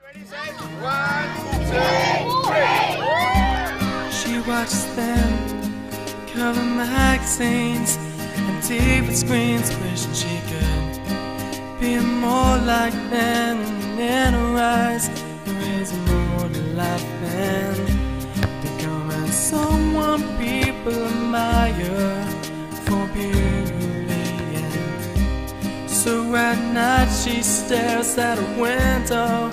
1, 2, 3. She watches them cover magazines and TV screens, wishing she could be more like them. And in her eyes, there is more to life than becoming someone people admire for beauty. And so at night she stares at a window,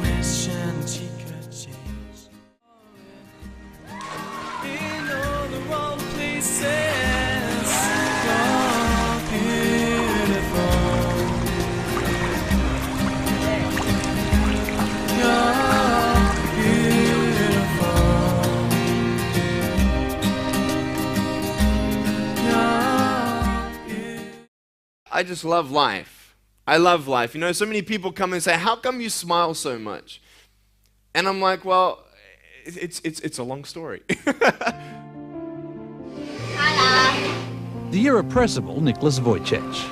wishing she could change. In all the wrong places, you're beautiful. You're beautiful. You're beautiful. I just love life. I love life. You know, so many people come and say, how come you smile so much? And I'm like, well, it's a long story. The irrepressible Nicholas Wojciech.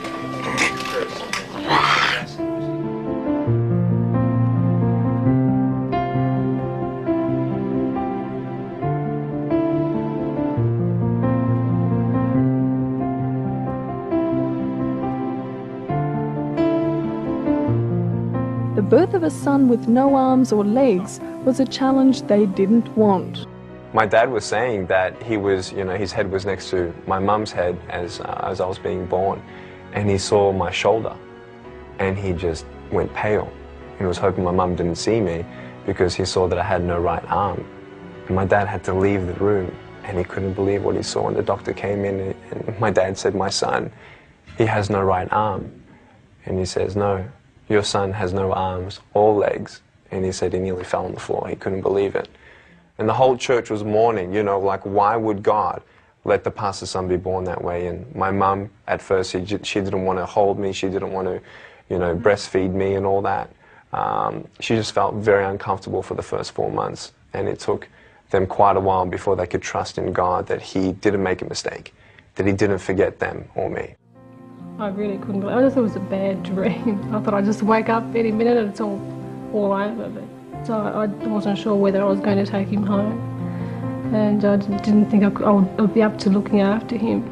The birth of a son with no arms or legs was a challenge they didn't want. My dad was saying that he was, you know, his head was next to my mum's head as I was being born, and he saw my shoulder, and he just went pale. He was hoping my mum didn't see me because he saw that I had no right arm. And my dad had to leave the room, and he couldn't believe what he saw. And the doctor came in, and my dad said, "My son, he has no right arm." And he says, "No, your son has no arms or legs." And he said he nearly fell on the floor. He couldn't believe it. And the whole church was mourning, you know, like, why would God let the pastor's son be born that way? And my mum, at first, she didn't want to hold me. She didn't want to, you know, breastfeed me and all that. She just felt very uncomfortable for the first 4 months. And it took them quite a while before they could trust in God that He didn't make a mistake, that He didn't forget them or me. I really couldn't believe it. I just thought it was a bad dream. I thought I'd just wake up any minute and it's all over. But so I wasn't sure whether I was going to take him home. And I didn't think I would be up to looking after him.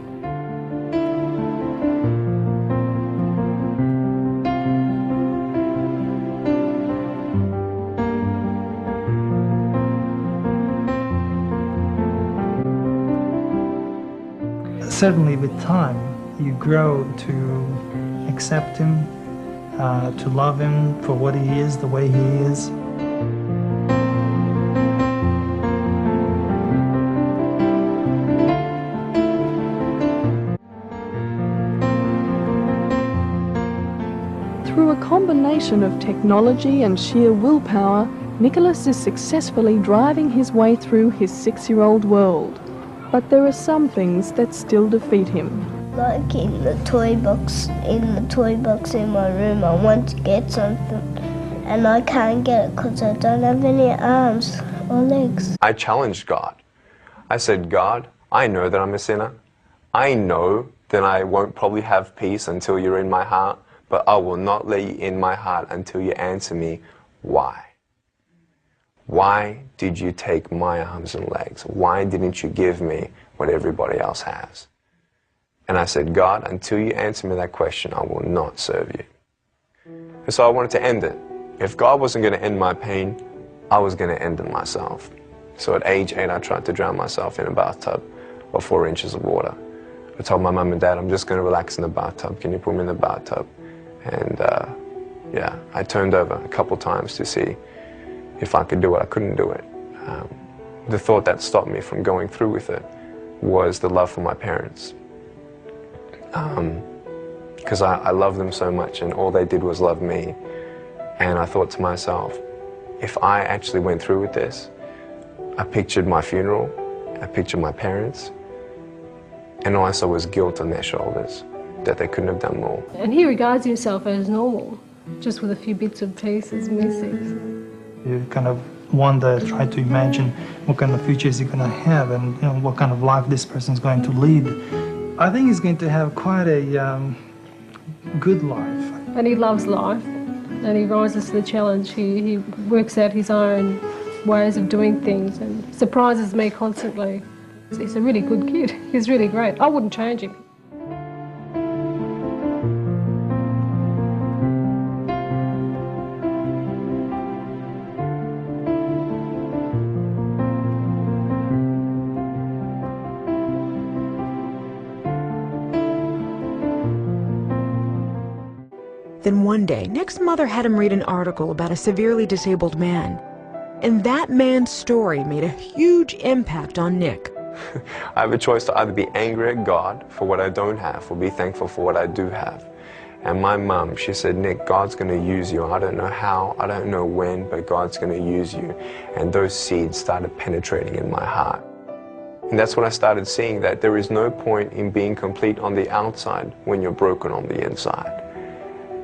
Certainly with time, you grow to accept him, to love him for what he is, the way he is. Through a combination of technology and sheer willpower, Nicholas is successfully driving his way through his 6-year-old world. But there are some things that still defeat him. Like in the toy box in my room, I want to get something and I can't get it because I don't have any arms or legs. I challenged God. I said, "God, I know that I'm a sinner. I know that I won't probably have peace until you're in my heart, but I will not let you in my heart until you answer me, why? Why did you take my arms and legs? Why didn't you give me what everybody else has?" And I said, "God, until you answer me that question, I will not serve you." And so I wanted to end it. If God wasn't going to end my pain, I was going to end it myself. So at age 8, I tried to drown myself in a bathtub of 4 inches of water. I told my mum and dad, "I'm just going to relax in the bathtub. Can you put me in the bathtub?" And yeah, I turned over a couple times to see if I could do it. I couldn't do it. The thought that stopped me from going through with it was the love for my parents. Because I love them so much and all they did was love me. And I thought to myself, if I actually went through with this, I pictured my funeral, I pictured my parents, and all I saw was guilt on their shoulders, that they couldn't have done more. And he regards himself as normal, just with a few bits and pieces missing. You kind of wonder, try to imagine what kind of future is he going to have and, you know, what kind of life this person is going to lead. I think he's going to have quite a good life. And he loves life. and he rises to the challenge. He works out his own ways of doing things and surprises me constantly. He's a really good kid. He's really great. I wouldn't change him. Then one day, Nick's mother had him read an article about a severely disabled man. And that man's story made a huge impact on Nick. I have a choice to either be angry at God for what I don't have or be thankful for what I do have. And my mum, she said, Nick, God's going to use you. I don't know how, I don't know when, but God's going to use you. And those seeds started penetrating in my heart. And that's when I started seeing that there is no point in being complete on the outside when you're broken on the inside.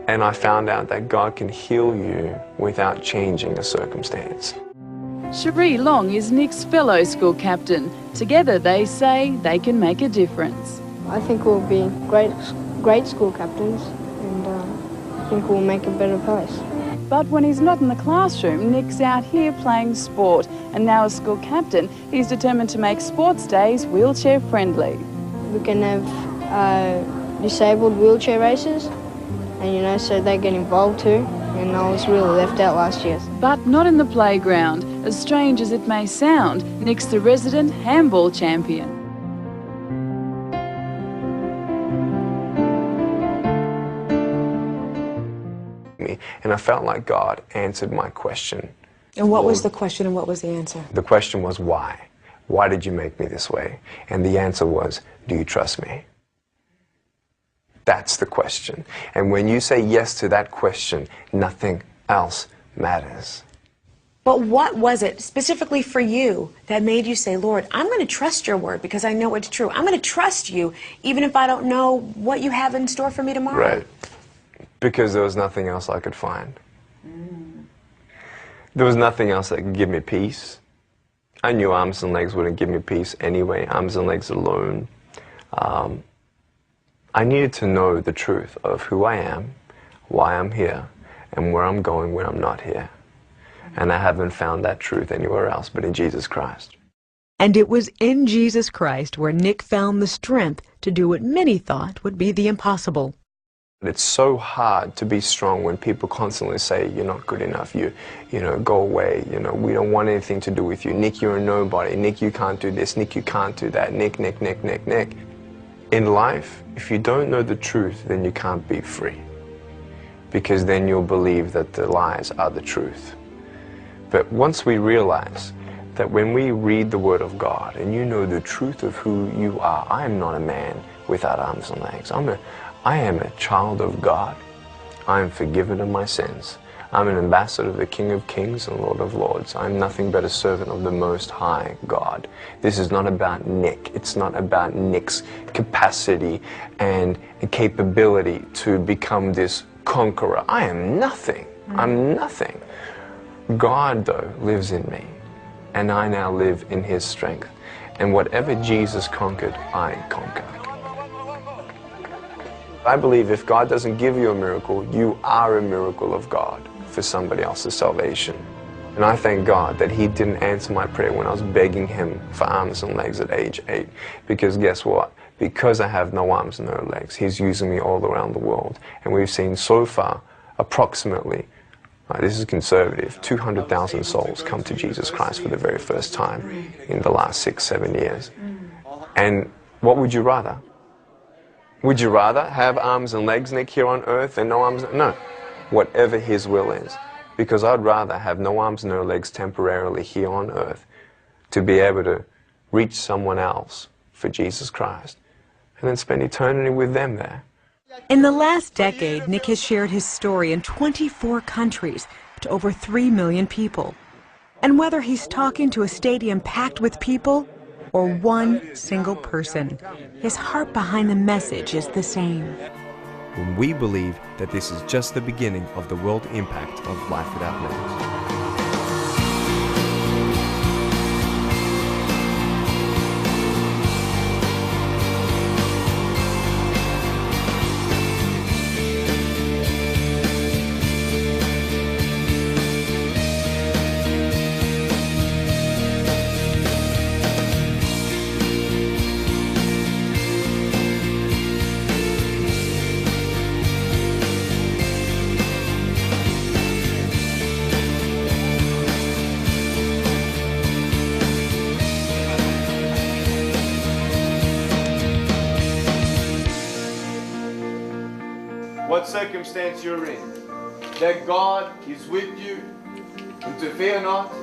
And I found out that God can heal you without changing a circumstance. Cherie Long is Nick's fellow school captain. Together they say they can make a difference. I think we'll be great school captains, and I think we'll make a better place. But when he's not in the classroom, Nick's out here playing sport. And now as school captain, he's determined to make sports days wheelchair friendly. We can have disabled wheelchair races, and you know, so they get involved too. And I was really left out last year. But not in the playground. As strange as it may sound, Nick's the resident handball champion. And I felt like God answered my question. And what was the question and what was the answer? The question was, why? Why did you make me this way? And the answer was, do you trust me? That's the question. And when you say yes to that question, nothing else matters. But what was it specifically for you that made you say, Lord, I'm going to trust your word because I know it's true. I'm going to trust you even if I don't know what you have in store for me tomorrow? Right. Because there was nothing else I could find. There was nothing else that could give me peace. I knew arms and legs wouldn't give me peace anyway, arms and legs alone. I needed to know the truth of who I am, why I'm here, and where I'm going when I'm not here. And I haven't found that truth anywhere else but in Jesus Christ. And it was in Jesus Christ where Nick found the strength to do what many thought would be the impossible. It's so hard to be strong when people constantly say, you're not good enough, you know, go away, you know, we don't want anything to do with you. Nick, you're a nobody. Nick, you can't do this. Nick, you can't do that. Nick. In life, if you don't know the truth, then you can't be free. Because then you'll believe that the lies are the truth. But once we realize that when we read the Word of God and you know the truth of who you are, I am not a man without arms and legs. I am a child of God. I am forgiven of my sins. I'm an ambassador of the King of Kings and Lord of Lords. I'm nothing but a servant of the Most High God. This is not about Nick. It's not about Nick's capacity and capability to become this conqueror. I am nothing. I'm nothing. God, though, lives in me, and I now live in His strength. And whatever Jesus conquered, I conquer. I believe if God doesn't give you a miracle, you are a miracle of God for somebody else's salvation. And I thank God that He didn't answer my prayer when I was begging Him for arms and legs at age 8. Because guess what? Because I have no arms and no legs, He's using me all around the world. And we've seen so far, approximately, this is conservative, 200,000 souls come to Jesus Christ for the very first time in the last 6-7 years. And what would you rather? Would you rather have arms and legs, Nick, here on earth and no arms? No. Whatever His will is. Because I'd rather have no arms, no legs temporarily here on earth to be able to reach someone else for Jesus Christ and then spend eternity with them there. In the last decade, Nick has shared his story in 24 countries to over 3 million people. And whether he's talking to a stadium packed with people or one single person, his heart behind the message is the same. When we believe that this is just the beginning of the world impact of life without legs. circumstance you're in, that God is with you and to fear not,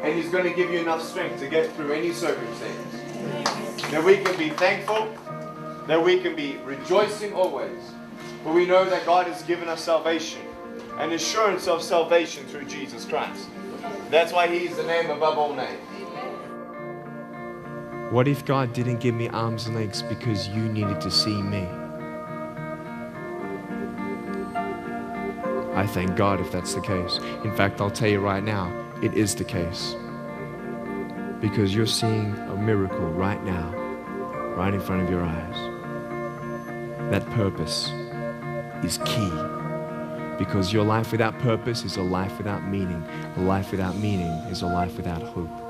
and He's going to give you enough strength to get through any circumstance. That we can be thankful, that we can be rejoicing always, for we know that God has given us salvation, an assurance of salvation through Jesus Christ. That's why He's the name above all names. What if God didn't give me arms and legs because you needed to see me? I thank God if that's the case. In fact, I'll tell you right now, it is the case. Because you're seeing a miracle right now, right in front of your eyes. That purpose is key. Because your life without purpose is a life without meaning. A life without meaning is a life without hope.